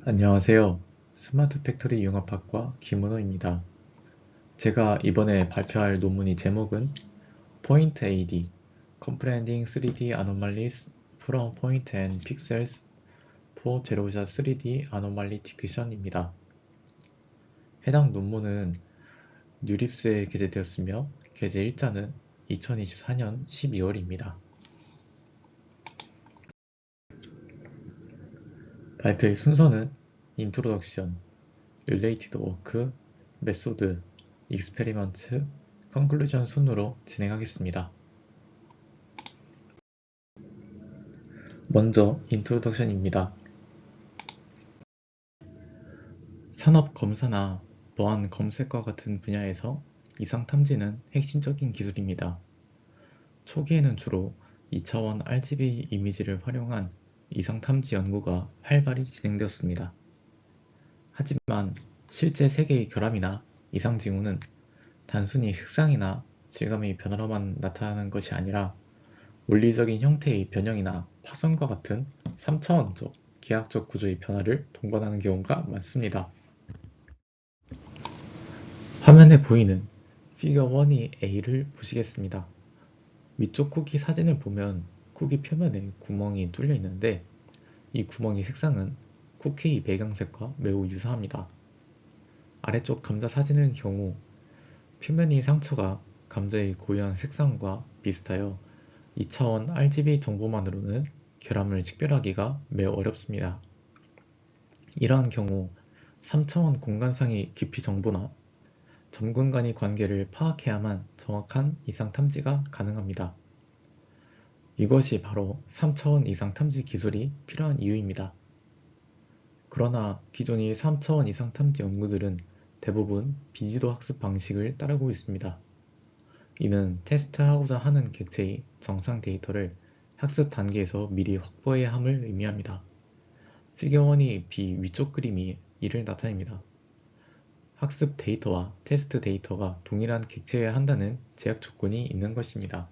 안녕하세요. 스마트 팩토리 융합학과 김은호입니다. 제가 이번에 발표할 논문의 제목은 Point AD Comprehending 3D Anomalies from Point and Pixels for 제로샷 3D Anomaly Detection입니다. 해당 논문은 뉴립스에 게재되었으며 게재 일자는 2024년 12월입니다. 발표의 순서는 인트로덕션, 릴레이티드 워크, 메소드, 익스페리먼트, 컨클루전 순으로 진행하겠습니다. 먼저 인트로덕션입니다. 산업 검사나 보안 검색과 같은 분야에서 이상 탐지는 핵심적인 기술입니다. 초기에는 주로 2차원 RGB 이미지를 활용한 이상 탐지 연구가 활발히 진행되었습니다. 하지만 실제 세계의 결함이나 이상 징후는 단순히 색상이나 질감의 변화로만 나타나는 것이 아니라 물리적인 형태의 변형이나 파손과 같은 3차원적 기하학적 구조의 변화를 동반하는 경우가 많습니다. 화면에 보이는 피겨 1의 A를 보시겠습니다. 위쪽 쿠키 사진을 보면 쿠키 표면에 구멍이 뚫려 있는데 이 구멍의 색상은 쿠키의 배경색과 매우 유사합니다. 아래쪽 감자 사진의 경우 표면의 상처가 감자의 고유한 색상과 비슷하여 2차원 RGB 정보만으로는 결함을 식별하기가 매우 어렵습니다. 이러한 경우 3차원 공간상의 깊이 정보나 점군 간의 관계를 파악해야만 정확한 이상 탐지가 가능합니다. 이것이 바로 3차원 이상 탐지 기술이 필요한 이유입니다. 그러나 기존의 3차원 이상 탐지 연구들은 대부분 비지도 학습 방식을 따르고 있습니다. 이는 테스트하고자 하는 객체의 정상 데이터를 학습 단계에서 미리 확보해야 함을 의미합니다. 피겨 1의 위쪽 그림이 이를 나타냅니다. 학습 데이터와 테스트 데이터가 동일한 객체여야 한다는 제약 조건이 있는 것입니다.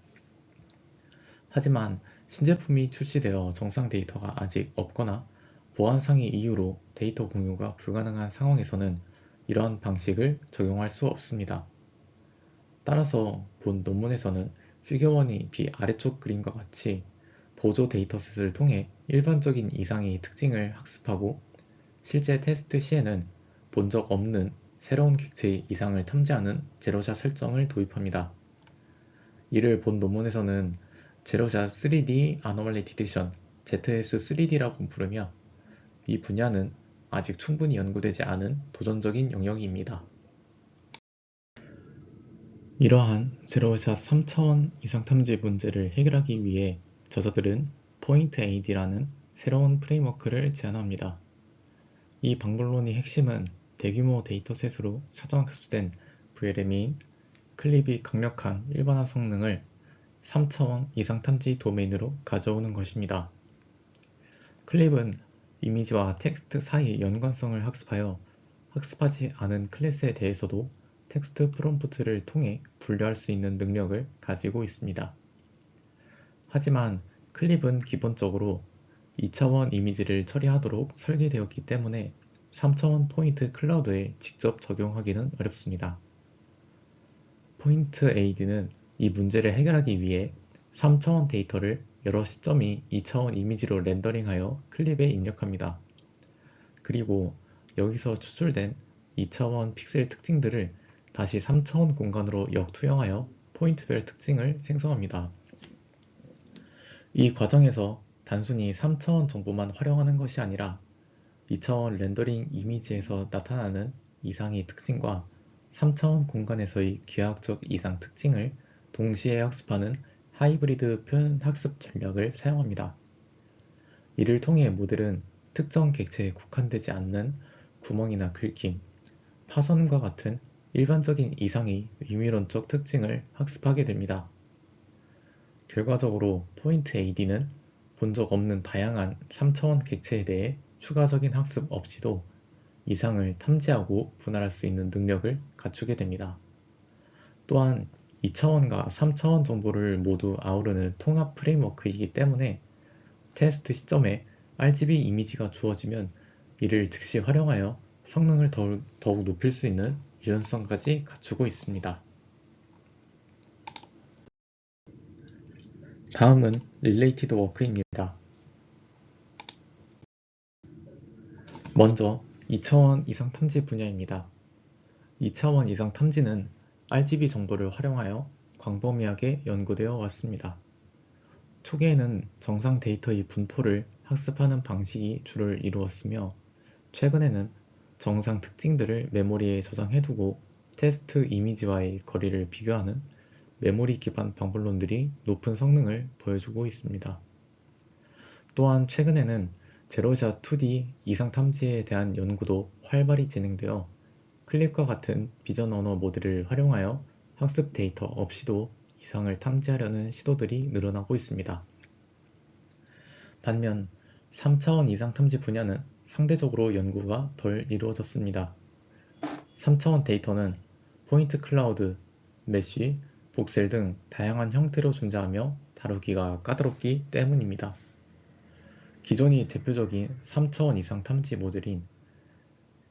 하지만 신제품이 출시되어 정상 데이터가 아직 없거나 보안상의 이유로 데이터 공유가 불가능한 상황에서는 이러한 방식을 적용할 수 없습니다. 따라서 본 논문에서는 피겨 1의 아래쪽 그림과 같이 보조 데이터셋을 통해 일반적인 이상의 특징을 학습하고 실제 테스트 시에는 본 적 없는 새로운 객체의 이상을 탐지하는 제로샷 설정을 도입합니다. 이를 본 논문에서는 제로샷 3D Anomaly Detection (ZS3D라고 부르며 이 분야는 아직 충분히 연구되지 않은 도전적인 영역입니다. 이러한 제로샷 3차원 이상탐지 문제를 해결하기 위해 저자들은 Point AD라는 새로운 프레임워크를 제안합니다. 이 방법론의 핵심은 대규모 데이터셋으로 사전 학습된 VLM인 클립이 강력한 일반화 성능을 3차원 이상탐지 도메인으로 가져오는 것입니다. 클립은 이미지와 텍스트 사이의 연관성을 학습하여 학습하지 않은 클래스에 대해서도 텍스트 프롬프트를 통해 분류할 수 있는 능력을 가지고 있습니다. 하지만 클립은 기본적으로 2차원 이미지를 처리하도록 설계되었기 때문에 3차원 포인트 클라우드에 직접 적용하기는 어렵습니다. 포인트 AD는 이 문제를 해결하기 위해 3차원 데이터를 여러 시점이 2차원 이미지로 렌더링하여 클립에 입력합니다. 그리고 여기서 추출된 2차원 픽셀 특징들을 다시 3차원 공간으로 역투영하여 포인트별 특징을 생성합니다. 이 과정에서 단순히 3차원 정보만 활용하는 것이 아니라 2차원 렌더링 이미지에서 나타나는 이상의 특징과 3차원 공간에서의 기하학적 이상 특징을 동시에 학습하는 하이브리드 표현 학습 전략을 사용합니다. 이를 통해 모델은 특정 객체에 국한되지 않는 구멍이나 긁힘, 파손과 같은 일반적인 이상의 의미론적 특징을 학습하게 됩니다. 결과적으로 포인트 AD는 본 적 없는 다양한 3차원 객체에 대해 추가적인 학습 없이도 이상을 탐지하고 분할할 수 있는 능력을 갖추게 됩니다. 또한 2차원과 3차원 정보를 모두 아우르는 통합 프레임워크이기 때문에 테스트 시점에 RGB 이미지가 주어지면 이를 즉시 활용하여 성능을 더욱 높일 수 있는 유연성까지 갖추고 있습니다. 다음은 Related Work입니다. 먼저 2차원 이상 탐지 분야입니다. 2차원 이상 탐지는 RGB 정보를 활용하여 광범위하게 연구되어 왔습니다. 초기에는 정상 데이터의 분포를 학습하는 방식이 주를 이루었으며, 최근에는 정상 특징들을 메모리에 저장해두고 테스트 이미지와의 거리를 비교하는 메모리 기반 방법론들이 높은 성능을 보여주고 있습니다. 또한 최근에는 제로샷 2D 이상 탐지에 대한 연구도 활발히 진행되어 클립과 같은 비전 언어 모델을 활용하여 학습 데이터 없이도 이상을 탐지하려는 시도들이 늘어나고 있습니다. 반면 3차원 이상 탐지 분야는 상대적으로 연구가 덜 이루어졌습니다. 3차원 데이터는 포인트 클라우드, 메쉬, 복셀 등 다양한 형태로 존재하며 다루기가 까다롭기 때문입니다. 기존이 대표적인 3차원 이상 탐지 모델인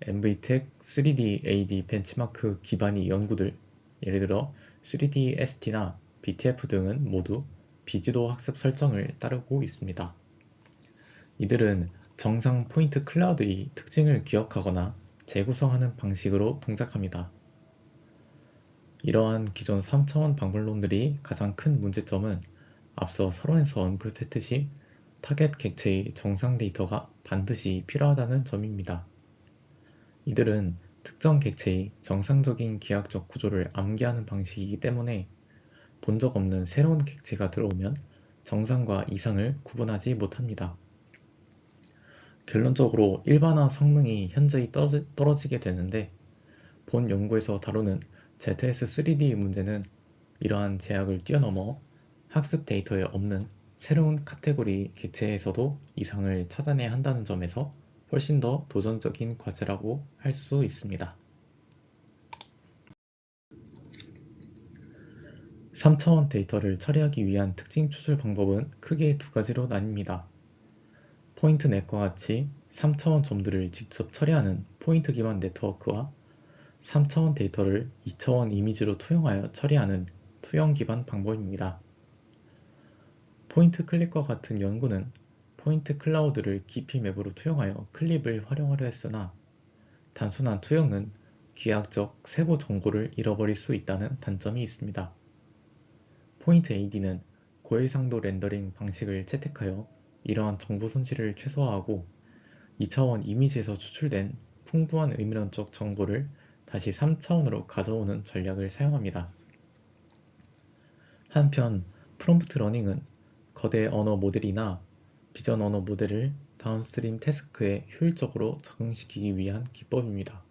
MVTech 3D AD 벤치마크 기반의 연구들, 예를 들어 3D ST나 BTF 등은 모두 비지도 학습 설정을 따르고 있습니다. 이들은 정상 포인트 클라우드의 특징을 기억하거나 재구성하는 방식으로 동작합니다. 이러한 기존 3차원 방법론들이 가장 큰 문제점은 앞서 서론에서 언급했듯이 타겟 객체의 정상 데이터가 반드시 필요하다는 점입니다. 이들은 특정 객체의 정상적인 기하학적 구조를 암기하는 방식이기 때문에 본 적 없는 새로운 객체가 들어오면 정상과 이상을 구분하지 못합니다. 결론적으로 일반화 성능이 현저히 떨어지게 되는데, 본 연구에서 다루는 ZS3D 문제는 이러한 제약을 뛰어넘어 학습 데이터에 없는 새로운 카테고리 객체에서도 이상을 찾아내야 한다는 점에서 훨씬 더 도전적인 과제라고 할 수 있습니다. 3차원 데이터를 처리하기 위한 특징 추출 방법은 크게 두 가지로 나뉩니다. 포인트 넷과 같이 3차원 점들을 직접 처리하는 포인트 기반 네트워크와 3차원 데이터를 2차원 이미지로 투영하여 처리하는 투영 기반 방법입니다. 포인트 클립과 같은 연구는 포인트 클라우드를 깊이 맵으로 투영하여 클립을 활용하려 했으나, 단순한 투영은 기하학적 세부 정보를 잃어버릴 수 있다는 단점이 있습니다. 포인트 AD는 고해상도 렌더링 방식을 채택하여 이러한 정보 손실을 최소화하고 2차원 이미지에서 추출된 풍부한 의미론적 정보를 다시 3차원으로 가져오는 전략을 사용합니다. 한편 프롬프트 러닝은 거대 언어 모델이나 비전 언어 모델을 다운스트림 태스크에 효율적으로 적응시키기 위한 기법입니다.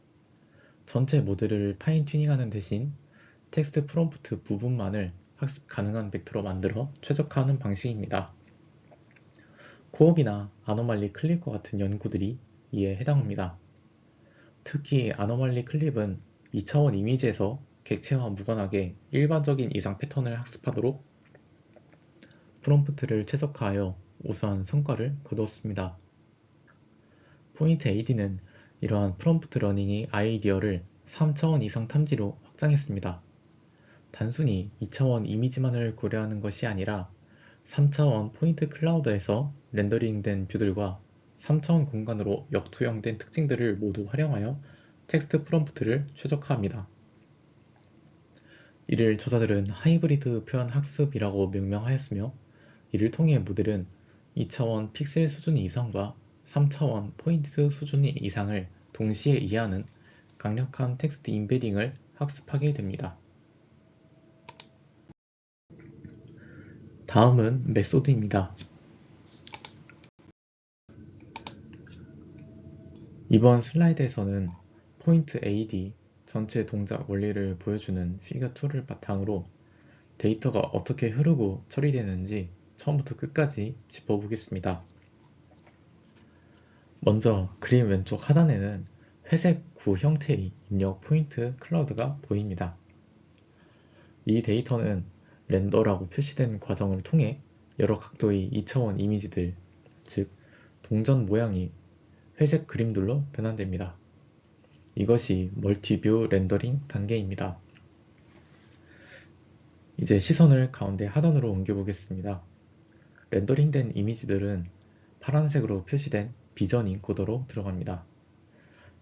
전체 모델을 파인 튜닝하는 대신 텍스트 프롬프트 부분만을 학습 가능한 벡터로 만들어 최적화하는 방식입니다. 코옵이나 아노말리 클립과 같은 연구들이 이에 해당합니다. 특히 아노말리 클립은 2차원 이미지에서 객체와 무관하게 일반적인 이상 패턴을 학습하도록 프롬프트를 최적화하여 우수한 성과를 거두었습니다. 포인트 AD는 이러한 프롬프트 러닝의 아이디어를 3차원 이상 탐지로 확장했습니다. 단순히 2차원 이미지만을 고려하는 것이 아니라 3차원 포인트 클라우드에서 렌더링된 뷰들과 3차원 공간으로 역투영된 특징들을 모두 활용하여 텍스트 프롬프트를 최적화합니다. 이를 저자들은 하이브리드 표현 학습이라고 명명하였으며, 이를 통해 모델은 2차원 픽셀 수준 이상과 3차원 포인트 수준 이상을 동시에 이해하는 강력한 텍스트 임베딩을 학습하게 됩니다. 다음은 메소드입니다. 이번 슬라이드에서는 포인트 AD 전체 동작 원리를 보여주는 피겨 2를 바탕으로 데이터가 어떻게 흐르고 처리되는지 처음부터 끝까지 짚어보겠습니다. 먼저 그림 왼쪽 하단에는 회색 구 형태의 입력 포인트 클라우드가 보입니다. 이 데이터는 렌더라고 표시된 과정을 통해 여러 각도의 2차원 이미지들, 즉 동전 모양이 회색 그림들로 변환됩니다. 이것이 멀티뷰 렌더링 단계입니다. 이제 시선을 가운데 하단으로 옮겨보겠습니다. 렌더링된 이미지들은 파란색으로 표시된 비전 인코더로 들어갑니다.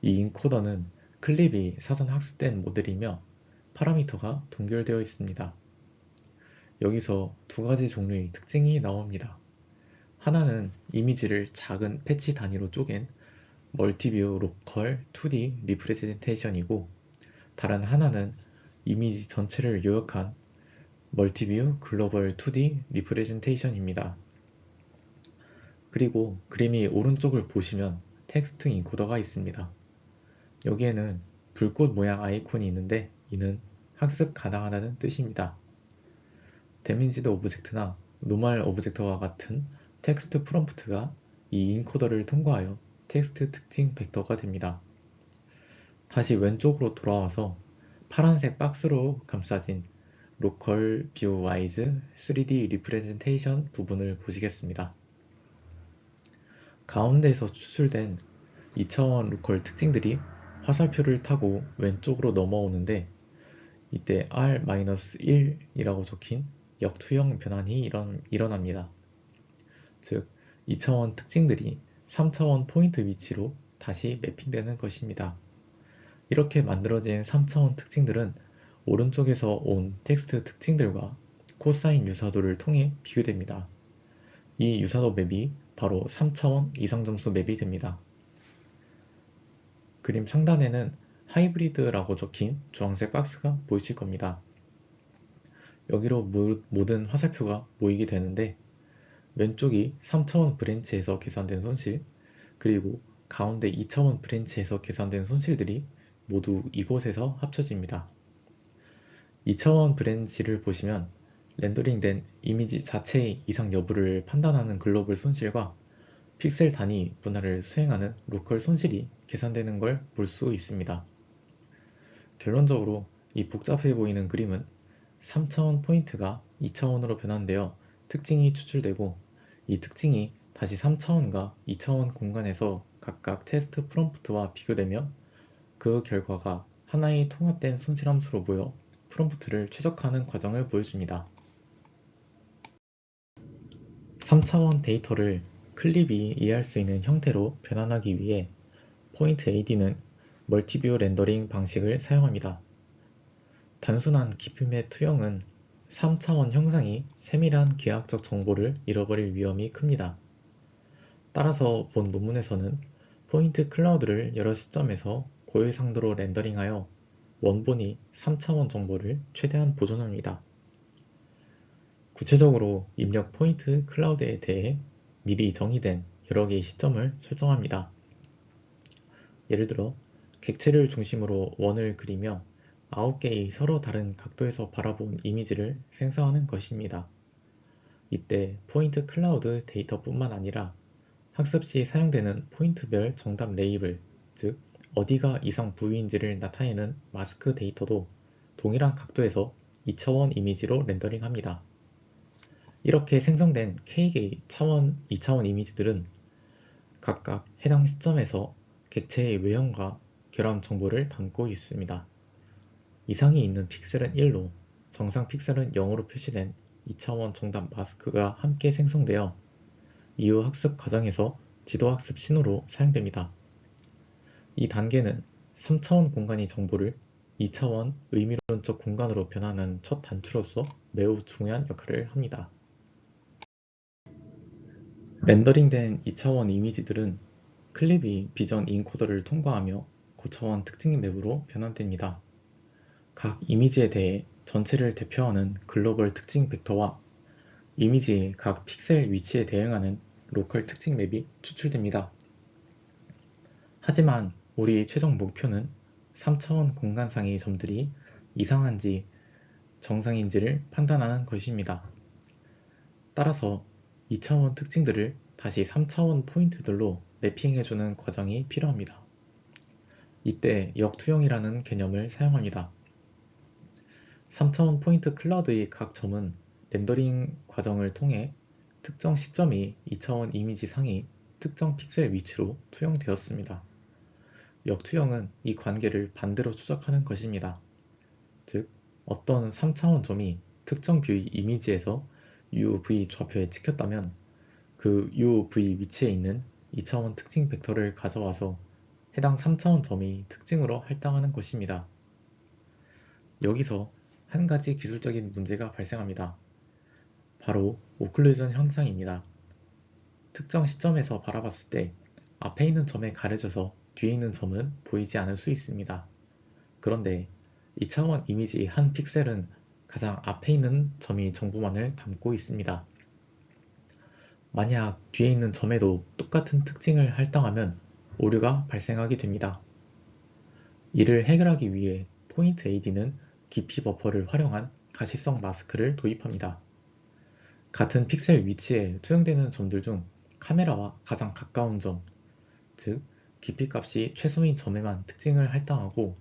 이 인코더는 클립이 사전 학습된 모델이며 파라미터가 동결되어 있습니다. 여기서 두 가지 종류의 특징이 나옵니다. 하나는 이미지를 작은 패치 단위로 쪼갠 멀티뷰 로컬 2D 리프레젠테이션이고, 다른 하나는 이미지 전체를 요약한 멀티뷰 글로벌 2D 리프레젠테이션입니다. 그리고 그림이 오른쪽을 보시면 텍스트 인코더가 있습니다. 여기에는 불꽃 모양 아이콘이 있는데 이는 학습 가능하다는 뜻입니다. 데미지드 오브젝트나 노멀 오브젝트와 같은 텍스트 프롬프트가 이 인코더를 통과하여 텍스트 특징 벡터가 됩니다. 다시 왼쪽으로 돌아와서 파란색 박스로 감싸진 로컬 뷰 와이즈 3D 리프레젠테이션 부분을 보시겠습니다. 가운데에서 추출된 2차원 로컬 특징들이 화살표를 타고 왼쪽으로 넘어오는데, 이때 R-1이라고 적힌 역투형 변환이 일어납니다. 즉, 2차원 특징들이 3차원 포인트 위치로 다시 매핑되는 것입니다. 이렇게 만들어진 3차원 특징들은 오른쪽에서 온 텍스트 특징들과 코사인 유사도를 통해 비교됩니다. 이 유사도 맵이 바로 3차원 이상점수 맵이 됩니다. 그림 상단에는 하이브리드라고 적힌 주황색 박스가 보이실 겁니다. 여기로 모든 화살표가 모이게 되는데, 왼쪽이 3차원 브랜치에서 계산된 손실, 그리고 가운데 2차원 브랜치에서 계산된 손실들이 모두 이곳에서 합쳐집니다. 2차원 브랜치를 보시면 렌더링된 이미지 자체의 이상 여부를 판단하는 글로벌 손실과 픽셀 단위 분할을 수행하는 로컬 손실이 계산되는 걸 볼 수 있습니다. 결론적으로 이 복잡해 보이는 그림은 3차원 포인트가 2차원으로 변환되어 특징이 추출되고, 이 특징이 다시 3차원과 2차원 공간에서 각각 테스트 프롬프트와 비교되며 그 결과가 하나의 통합된 손실함수로 모여 프롬프트를 최적화하는 과정을 보여줍니다. 3차원 데이터를 클립이 이해할 수 있는 형태로 변환하기 위해 포인트 AD는 멀티뷰 렌더링 방식을 사용합니다. 단순한 깊이의 투영은 3차원 형상이 세밀한 기하학적 정보를 잃어버릴 위험이 큽니다. 따라서 본 논문에서는 포인트 클라우드를 여러 시점에서 고해상도로 렌더링하여 원본이 3차원 정보를 최대한 보존합니다. 구체적으로 입력 포인트 클라우드에 대해 미리 정의된 여러 개의 시점을 설정합니다. 예를 들어 객체를 중심으로 원을 그리며 9개의 서로 다른 각도에서 바라본 이미지를 생성하는 것입니다. 이때 포인트 클라우드 데이터뿐만 아니라 학습 시 사용되는 포인트별 정답 레이블, 즉 어디가 이상 부위인지를 나타내는 마스크 데이터도 동일한 각도에서 2차원 이미지로 렌더링합니다. 이렇게 생성된 K개의 2차원 이미지들은 각각 해당 시점에서 객체의 외형과 결함 정보를 담고 있습니다. 이상이 있는 픽셀은 1로, 정상 픽셀은 0으로 표시된 2차원 정답 마스크가 함께 생성되어 이후 학습 과정에서 지도학습 신호로 사용됩니다. 이 단계는 3차원 공간의 정보를 2차원 의미론적 공간으로 변환하는 첫 단추로서 매우 중요한 역할을 합니다. 렌더링된 2차원 이미지들은 클립이 비전 인코더를 통과하며 고차원 특징 맵으로 변환됩니다. 각 이미지에 대해 전체를 대표하는 글로벌 특징 벡터와 이미지의 각 픽셀 위치에 대응하는 로컬 특징 맵이 추출됩니다. 하지만 우리의 최종 목표는 3차원 공간상의 점들이 이상한지 정상인지를 판단하는 것입니다. 따라서 2차원 특징들을 다시 3차원 포인트들로 매핑해주는 과정이 필요합니다. 이때 역투형이라는 개념을 사용합니다. 3차원 포인트 클라우드의 각 점은 렌더링 과정을 통해 특정 시점이 2차원 이미지 상의 특정 픽셀 위치로 투영되었습니다. 역투영은 이 관계를 반대로 추적하는 것입니다. 즉, 어떤 3차원 점이 특정 뷰의 이미지에서 UV 좌표에 찍혔다면 그 UV 위치에 있는 2차원 특징 벡터를 가져와서 해당 3차원 점이 특징으로 할당하는 것입니다. 여기서 한 가지 기술적인 문제가 발생합니다. 바로 오클루전 현상입니다. 특정 시점에서 바라봤을 때 앞에 있는 점에 가려져서 뒤에 있는 점은 보이지 않을 수 있습니다. 그런데 2차원 이미지의 한 픽셀은 가장 앞에 있는 점이 전부만을 담고 있습니다. 만약 뒤에 있는 점에도 똑같은 특징을 할당하면 오류가 발생하게 됩니다. 이를 해결하기 위해 포인트 AD는 깊이 버퍼를 활용한 가시성 마스크를 도입합니다. 같은 픽셀 위치에 투영되는 점들 중 카메라와 가장 가까운 점, 즉 깊이값이 최소인 점에만 특징을 할당하고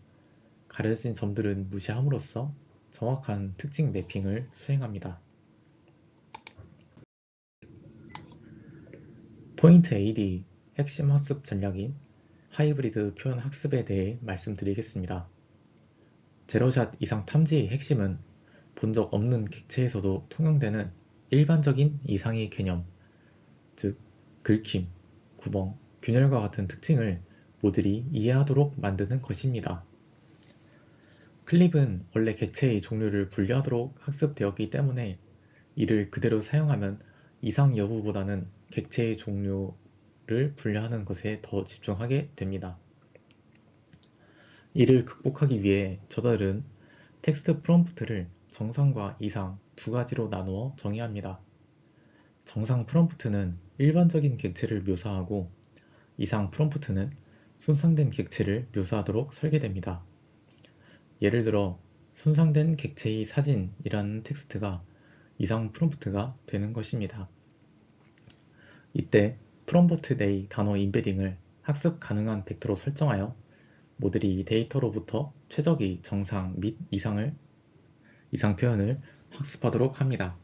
가려진 점들은 무시함으로써 정확한 특징 매핑을 수행합니다. 포인트 AD 핵심 학습 전략인 하이브리드 표현 학습에 대해 말씀드리겠습니다. 제로샷 이상 탐지의 핵심은 본 적 없는 객체에서도 통용되는 일반적인 이상의 개념, 즉 긁힘, 구멍, 균열과 같은 특징을 모듈이 이해하도록 만드는 것입니다. 클립은 원래 객체의 종류를 분류하도록 학습되었기 때문에 이를 그대로 사용하면 이상 여부보다는 객체의 종류를 분류하는 것에 더 집중하게 됩니다. 이를 극복하기 위해 저자들은 텍스트 프롬프트를 정상과 이상 두 가지로 나누어 정의합니다. 정상 프롬프트는 일반적인 객체를 묘사하고 이상 프롬프트는 손상된 객체를 묘사하도록 설계됩니다. 예를 들어 손상된 객체의 사진이라는 텍스트가 이상 프롬프트가 되는 것입니다. 이때 프롬프트 내 단어 임베딩을 학습 가능한 벡터로 설정하여 모듈이 데이터로부터 최적의 정상 및 이상 표현을 학습하도록 합니다.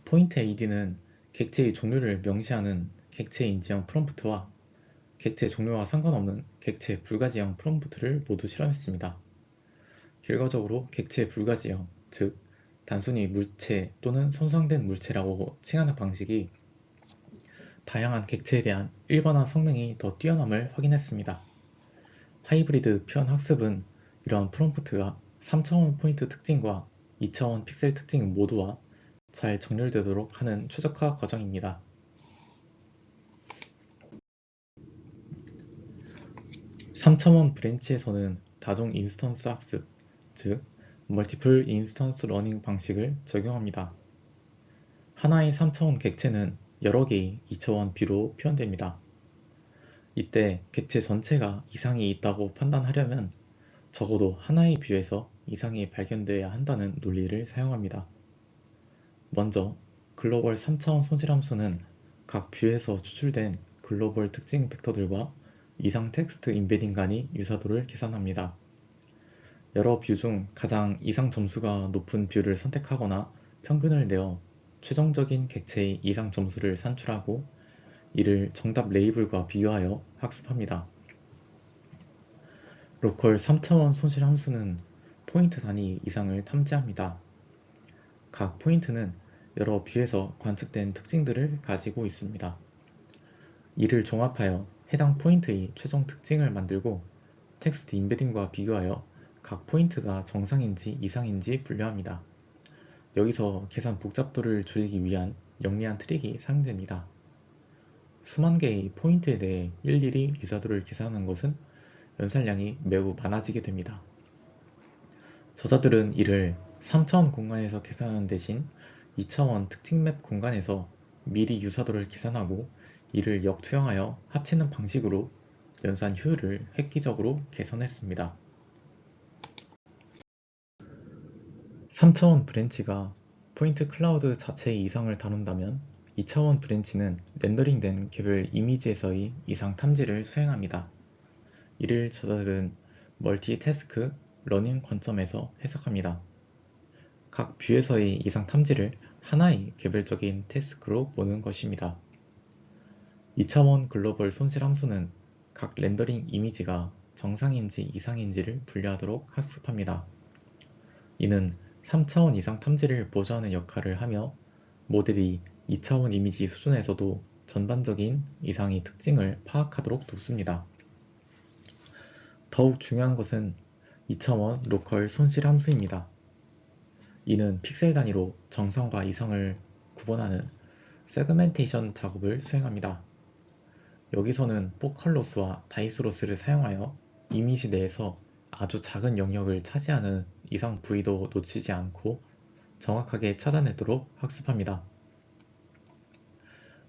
포인트 AD는 객체의 종류를 명시하는 객체 인지형 프롬프트와 객체 종류와 상관없는 객체 불가지형 프롬프트를 모두 실험했습니다. 결과적으로 객체 불가지형, 즉 단순히 물체 또는 손상된 물체라고 칭하는 방식이 다양한 객체에 대한 일반화 성능이 더 뛰어남을 확인했습니다. 하이브리드 표현 학습은 이러한 프롬프트가 3차원 포인트 특징과 2차원 픽셀 특징 모두와 잘 정렬되도록 하는 최적화 과정입니다. 3차원 브랜치에서는 다중 인스턴스 학습, 즉 멀티플 인스턴스 러닝 방식을 적용합니다. 하나의 3차원 객체는 여러 개의 2차원 뷰로 표현됩니다. 이때 객체 전체가 이상이 있다고 판단하려면 적어도 하나의 뷰에서 이상이 발견되어야 한다는 논리를 사용합니다. 먼저 글로벌 3차원 손실함수는 각 뷰에서 추출된 글로벌 특징 벡터들과 이상 텍스트 임베딩 간의 유사도를 계산합니다. 여러 뷰 중 가장 이상 점수가 높은 뷰를 선택하거나 평균을 내어 최종적인 객체의 이상 점수를 산출하고 이를 정답 레이블과 비교하여 학습합니다. 로컬 3차원 손실 함수는 포인트 단위 이상을 탐지합니다. 각 포인트는 여러 뷰에서 관측된 특징들을 가지고 있습니다. 이를 종합하여 해당 포인트의 최종 특징을 만들고 텍스트 임베딩과 비교하여 각 포인트가 정상인지 이상인지 분류합니다. 여기서 계산 복잡도를 줄이기 위한 영리한 트릭이 사용됩니다. 수만 개의 포인트에 대해 일일이 유사도를 계산하는 것은 연산량이 매우 많아지게 됩니다. 저자들은 이를 3차원 공간에서 계산하는 대신 2차원 특징 맵 공간에서 미리 유사도를 계산하고 이를 역투영하여 합치는 방식으로 연산 효율을 획기적으로 개선했습니다. 3차원 브랜치가 포인트 클라우드 자체의 이상을 다룬다면 2차원 브랜치는 렌더링된 개별 이미지에서의 이상 탐지를 수행합니다. 이를 저자들은 멀티태스크 러닝 관점에서 해석합니다. 각 뷰에서의 이상 탐지를 하나의 개별적인 태스크로 보는 것입니다. 2차원 글로벌 손실 함수는 각 렌더링 이미지가 정상인지 이상인지를 분류하도록 학습합니다. 이는 3차원 이상 탐지를 보조하는 역할을 하며 모델이 2차원 이미지 수준에서도 전반적인 이상의 특징을 파악하도록 돕습니다. 더욱 중요한 것은 2차원 로컬 손실 함수입니다. 이는 픽셀 단위로 정상과 이상을 구분하는 세그멘테이션 작업을 수행합니다. 여기서는 포컬로스와 다이스로스를 사용하여 이미지 내에서 아주 작은 영역을 차지하는 이상 부위도 놓치지 않고 정확하게 찾아내도록 학습합니다.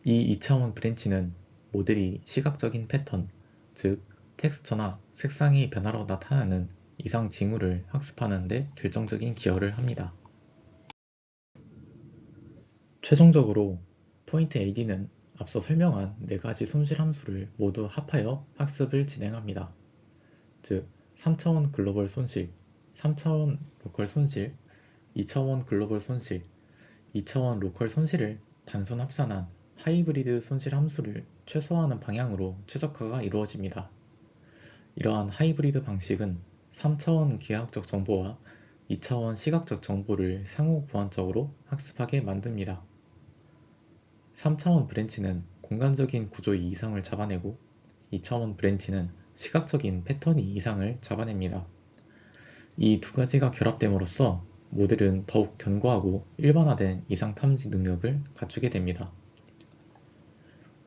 이 2차원 브랜치는 모델이 시각적인 패턴, 즉 텍스처나 색상의 변화로 나타나는 이상 징후를 학습하는 데 결정적인 기여를 합니다. 최종적으로 포인트 AD는 앞서 설명한 4가지 손실 함수를 모두 합하여 학습을 진행합니다. 즉 3차원 글로벌 손실, 3차원 로컬 손실, 2차원 글로벌 손실, 2차원 로컬 손실을 단순 합산한 하이브리드 손실 함수를 최소화하는 방향으로 최적화가 이루어집니다. 이러한 하이브리드 방식은 3차원 기하학적 정보와 2차원 시각적 정보를 상호 보완적으로 학습하게 만듭니다. 3차원 브랜치는 공간적인 구조의 이상을 잡아내고 2차원 브랜치는 시각적인 패턴의 이상을 잡아냅니다. 이 두 가지가 결합됨으로써 모델은 더욱 견고하고 일반화된 이상 탐지 능력을 갖추게 됩니다.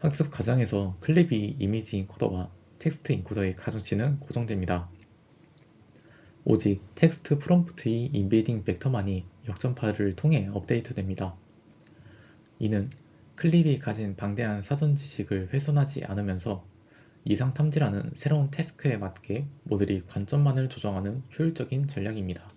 학습 과정에서 클립이 이미지 인코더와 텍스트 인코더의 가중치는 고정됩니다. 오직 텍스트 프롬프트의 인베딩 벡터만이 역전파를 통해 업데이트됩니다. 이는 클립이 가진 방대한 사전 지식을 훼손하지 않으면서 이상 탐지라는 새로운 태스크에 맞게 모델이 관점만을 조정하는 효율적인 전략입니다.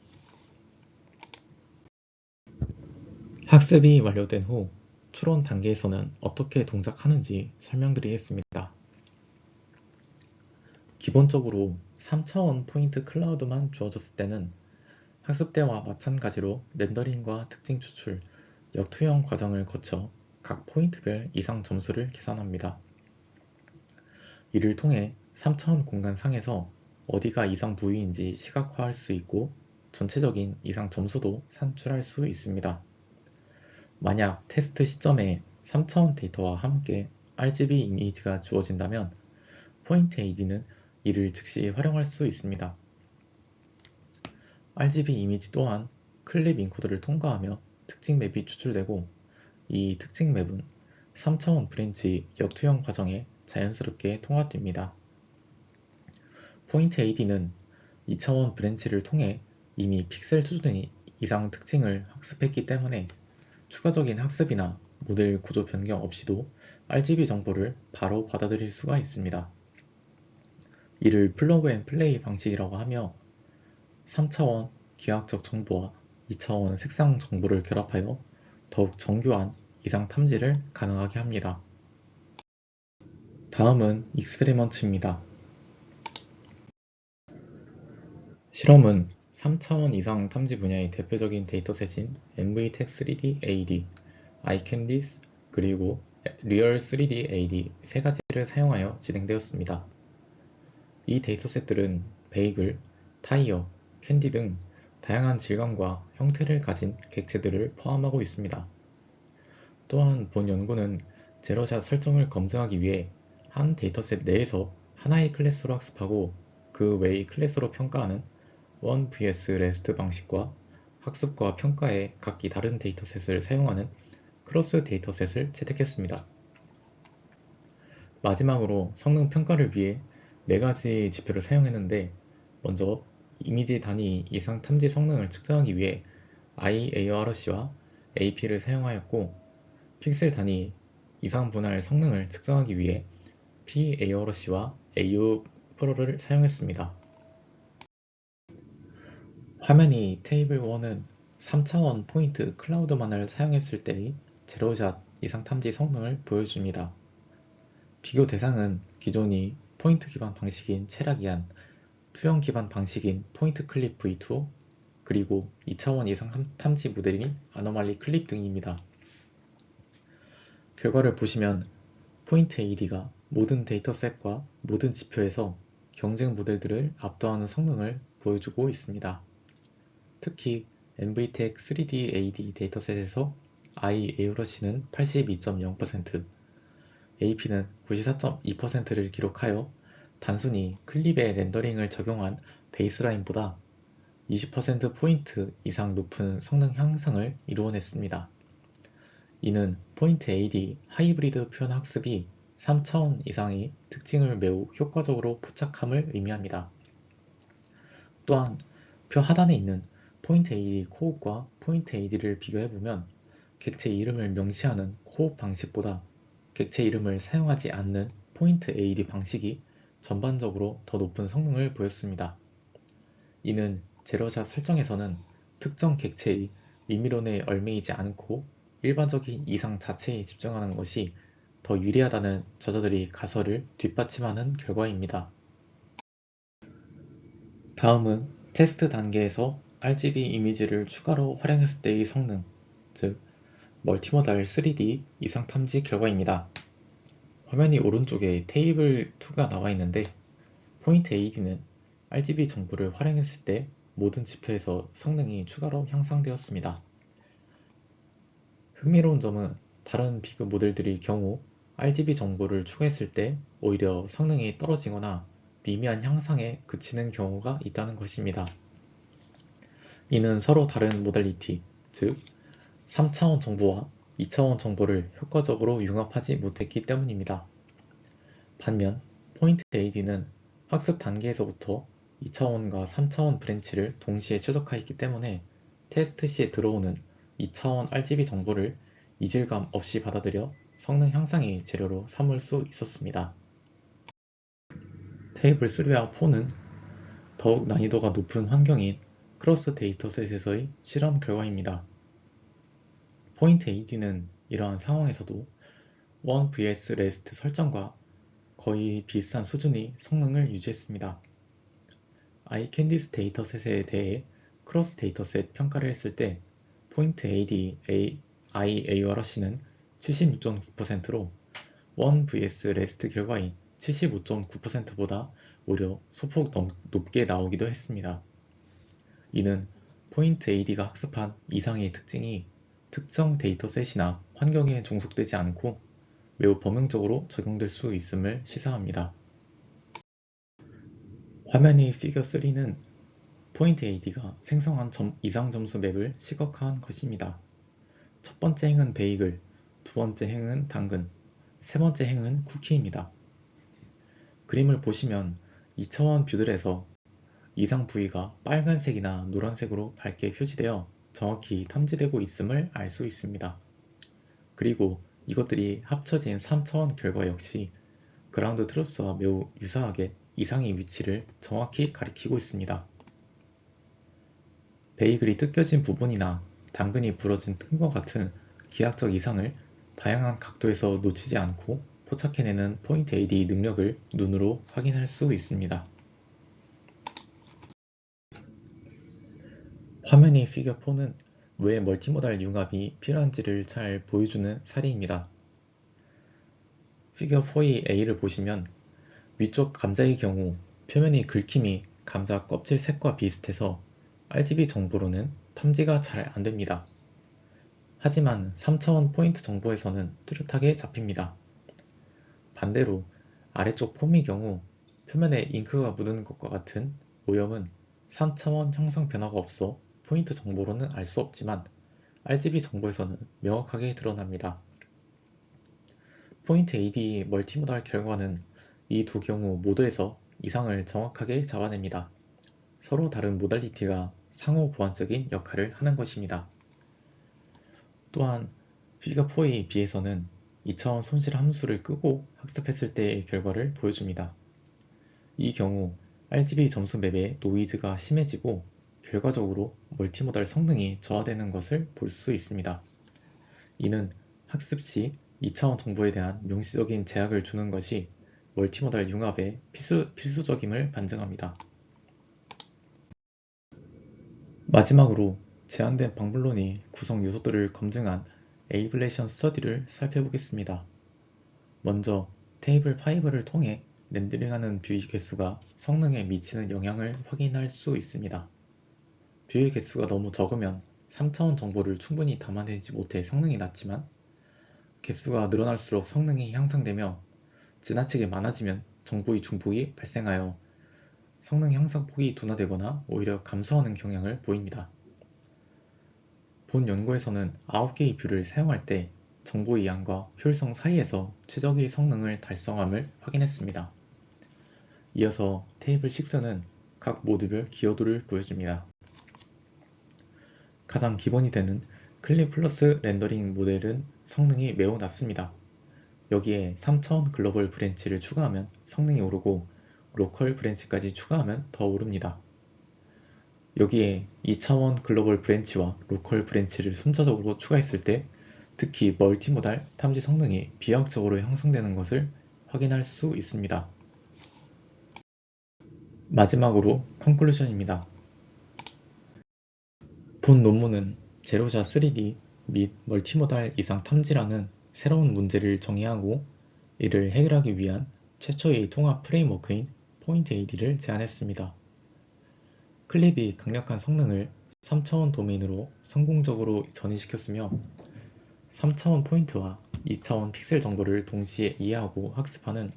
학습이 완료된 후 추론 단계에서는 어떻게 동작하는지 설명드리겠습니다. 기본적으로 3차원 포인트 클라우드만 주어졌을 때는 학습 때와 마찬가지로 렌더링과 특징 추출, 역투형 과정을 거쳐 각 포인트별 이상 점수를 계산합니다. 이를 통해 3차원 공간상에서 어디가 이상 부위인지 시각화할 수 있고 전체적인 이상 점수도 산출할 수 있습니다. 만약 테스트 시점에 3차원 데이터와 함께 RGB 이미지가 주어진다면 포인트 AD는 이를 즉시 활용할 수 있습니다. RGB 이미지 또한 클립 인코더를 통과하며 특징 맵이 추출되고 이 특징 맵은 3차원 브랜치 역투형 과정에 자연스럽게 통합됩니다. 포인트 AD는 2차원 브랜치를 통해 이미 픽셀 수준의 이상 특징을 학습했기 때문에 추가적인 학습이나 모델 구조 변경 없이도 RGB 정보를 바로 받아들일 수가 있습니다. 이를 플러그 앤 플레이 방식이라고 하며 3차원 기하학적 정보와 2차원 색상 정보를 결합하여 더욱 정교한 이상 탐지를 가능하게 합니다. 다음은 익스페리먼트입니다. 실험은 3차원 이상 탐지 분야의 대표적인 데이터셋인 MVTech3D AD, iCandice, 그리고 Real 3D AD 세 가지를 사용하여 진행되었습니다. 이 데이터셋들은 베이글, 타이어, 캔디 등 다양한 질감과 형태를 가진 객체들을 포함하고 있습니다. 또한 본 연구는 제로샷 설정을 검증하기 위해 한 데이터셋 내에서 하나의 클래스로 학습하고 그 외의 클래스로 평가하는 1 vs REST 방식과 학습과 평가에 각기 다른 데이터셋을 사용하는 크로스 데이터셋을 채택했습니다. 마지막으로 성능 평가를 위해 4가지 지표를 사용했는데 먼저 이미지 단위 이상 탐지 성능을 측정하기 위해 IARC와 AP를 사용하였고 픽셀 단위 이상 분할 성능을 측정하기 위해 PARC와 AUPRO를 사용했습니다. 화면이 테이블 1은 3차원 포인트 클라우드만을 사용했을 때의 제로샷 이상 탐지 성능을 보여줍니다. 비교 대상은 기존의 포인트 기반 방식인 체라기안, 투영 기반 방식인 포인트 클립 V2, 그리고 2차원 이상 탐지 모델인 아노말리 클립 등입니다. 결과를 보시면 포인트 AD가 모든 데이터셋과 모든 지표에서 경쟁 모델들을 압도하는 성능을 보여주고 있습니다. 특히 NVTech 3D AD 데이터셋에서 iAUrush는 82.0%, AP는 94.2%를 기록하여 단순히 클립의 렌더링을 적용한 베이스라인보다 20%포인트 이상 높은 성능 향상을 이루어냈습니다. 이는 포인트 AD 하이브리드 표현 학습이 3차원 이상의 특징을 매우 효과적으로 포착함을 의미합니다. 또한 표 하단에 있는 포인트 AD 코옵과 포인트 AD를 비교해보면 객체 이름을 명시하는 코옵 방식보다 객체 이름을 사용하지 않는 포인트 AD 방식이 전반적으로 더 높은 성능을 보였습니다. 이는 제로샷 설정에서는 특정 객체의 의미론에 얽매이지 않고 일반적인 이상 자체에 집중하는 것이 더 유리하다는 저자들의 가설을 뒷받침하는 결과입니다. 다음은 테스트 단계에서 RGB 이미지를 추가로 활용했을 때의 성능, 즉 멀티모달 3D 이상 탐지 결과입니다. 화면이 오른쪽에 테이블 2가 나와 있는데 포인트 AD는 RGB 정보를 활용했을 때 모든 지표에서 성능이 추가로 향상되었습니다. 흥미로운 점은 다른 비교 모델들의 경우 RGB 정보를 추가했을 때 오히려 성능이 떨어지거나 미미한 향상에 그치는 경우가 있다는 것입니다. 이는 서로 다른 모달리티, 즉 3차원 정보와 2차원 정보를 효과적으로 융합하지 못했기 때문입니다. 반면 포인트 AD는 학습 단계에서부터 2차원과 3차원 브랜치를 동시에 최적화했기 때문에 테스트 시에 들어오는 2차원 RGB 정보를 이질감 없이 받아들여 성능 향상의 재료로 삼을 수 있었습니다. 테이블 3와 4는 더욱 난이도가 높은 환경인 크로스 데이터셋에서의 실험 결과입니다. 포인트 AD는 이러한 상황에서도 1 vs REST 설정과 거의 비슷한 수준의 성능을 유지했습니다. iCandice 데이터셋에 대해 크로스 데이터셋 평가를 했을 때 포인트 AD iAUrush는 76.9%로 1 vs REST 결과인 75.9%보다 오히려 소폭 높게 나오기도 했습니다. 이는 포인트 AD가 학습한 이상의 특징이 특정 데이터셋이나 환경에 종속되지 않고 매우 범용적으로 적용될 수 있음을 시사합니다. 화면의 피겨 3는 포인트 AD가 생성한 이상 점수 맵을 시각화한 것입니다. 첫 번째 행은 베이글, 두 번째 행은 당근, 세 번째 행은 쿠키입니다. 그림을 보시면 2차원 뷰들에서 이상 부위가 빨간색이나 노란색으로 밝게 표시되어 정확히 탐지되고 있음을 알 수 있습니다. 그리고 이것들이 합쳐진 3차원 결과 역시 그라운드 트루스와 매우 유사하게 이상의 위치를 정확히 가리키고 있습니다. 베이글이 뜯겨진 부분이나 당근이 부러진 틈과 같은 기하적 이상을 다양한 각도에서 놓치지 않고 포착해내는 포인트 AD 능력을 눈으로 확인할 수 있습니다. 화면의 피겨 4는 왜 멀티모달 융합이 필요한지를 잘 보여주는 사례입니다. 피겨 4의 A를 보시면 위쪽 감자의 경우 표면의 긁힘이 감자 껍질 색과 비슷해서 RGB 정보로는 탐지가 잘 안됩니다. 하지만 3차원 포인트 정보에서는 뚜렷하게 잡힙니다. 반대로 아래쪽 폼의 경우 표면에 잉크가 묻은 것과 같은 오염은 3차원 형상 변화가 없어 포인트 정보로는 알 수 없지만 RGB 정보에서는 명확하게 드러납니다. 포인트 AD 멀티모달 결과는 이 두 경우 모두에서 이상을 정확하게 잡아냅니다. 서로 다른 모달리티가 상호 보완적인 역할을 하는 것입니다. 또한 피겨 4에 비해서는 2차원 손실 함수를 끄고 학습했을 때의 결과를 보여줍니다. 이 경우 RGB 점수 맵의 노이즈가 심해지고 결과적으로 멀티모달 성능이 저하되는 것을 볼 수 있습니다. 이는 학습 시 2차원 정보에 대한 명시적인 제약을 주는 것이 멀티모달 융합의 필수적임을 반증합니다. 마지막으로 제한된 방불론의 구성 요소들을 검증한 에이블레이션 스터디를 살펴보겠습니다. 먼저 테이블 5를 통해 렌더링하는 뷰의 개수가 성능에 미치는 영향을 확인할 수 있습니다. 뷰의 개수가 너무 적으면 3차원 정보를 충분히 담아내지 못해 성능이 낮지만, 개수가 늘어날수록 성능이 향상되며 지나치게 많아지면 정보의 중복이 발생하여 성능 향상폭이 둔화되거나 오히려 감소하는 경향을 보입니다. 본 연구에서는 9개의 뷰를 사용할 때 정보의 양과 효율성 사이에서 최적의 성능을 달성함을 확인했습니다. 이어서 테이블 6는 각 모드별 기여도를 보여줍니다. 가장 기본이 되는 클립 플러스 렌더링 모델은 성능이 매우 낮습니다. 여기에 3차원 글로벌 브랜치를 추가하면 성능이 오르고 로컬 브랜치까지 추가하면 더 오릅니다. 여기에 2차원 글로벌 브랜치와 로컬 브랜치를 순차적으로 추가했을 때 특히 멀티모달 탐지 성능이 비약적으로 향상되는 것을 확인할 수 있습니다. 마지막으로 컨클루션입니다. 본 논문은 제로샷 3D 및 멀티모달 이상 탐지라는 새로운 문제를 정의하고 이를 해결하기 위한 최초의 통합 프레임워크인 포인트 AD를 제안했습니다. 클립이 강력한 성능을 3차원 도메인으로 성공적으로 전이시켰으며 3차원 포인트와 2차원 픽셀 정보를 동시에 이해하고 학습하는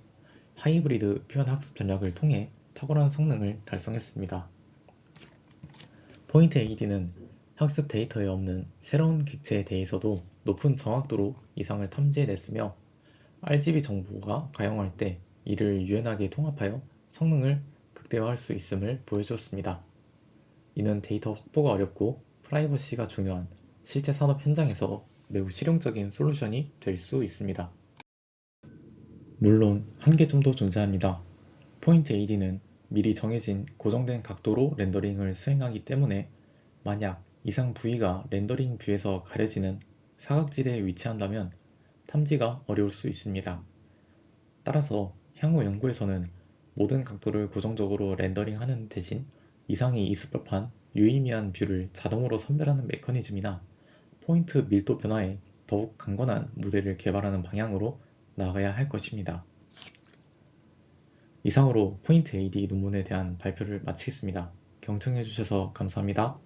하이브리드 표현 학습 전략을 통해 탁월한 성능을 달성했습니다. 포인트 AD는 학습 데이터에 없는 새로운 객체에 대해서도 높은 정확도로 이상을 탐지해냈으며 RGB 정보가 가용할 때 이를 유연하게 통합하여 성능을 극대화할 수 있음을 보여주었습니다. 이는 데이터 확보가 어렵고 프라이버시가 중요한 실제 산업 현장에서 매우 실용적인 솔루션이 될 수 있습니다. 물론 한계점도 존재합니다. 포인트 AD는 미리 정해진 고정된 각도로 렌더링을 수행하기 때문에 만약 이상 부위가 렌더링 뷰에서 가려지는 사각지대에 위치한다면 탐지가 어려울 수 있습니다. 따라서 향후 연구에서는 모든 각도를 고정적으로 렌더링하는 대신 이상이 있을 법한 유의미한 뷰를 자동으로 선별하는 메커니즘이나 포인트 밀도 변화에 더욱 강건한 모델을 개발하는 방향으로 나아가야 할 것입니다. 이상으로 포인트 AD 논문에 대한 발표를 마치겠습니다. 경청해 주셔서 감사합니다.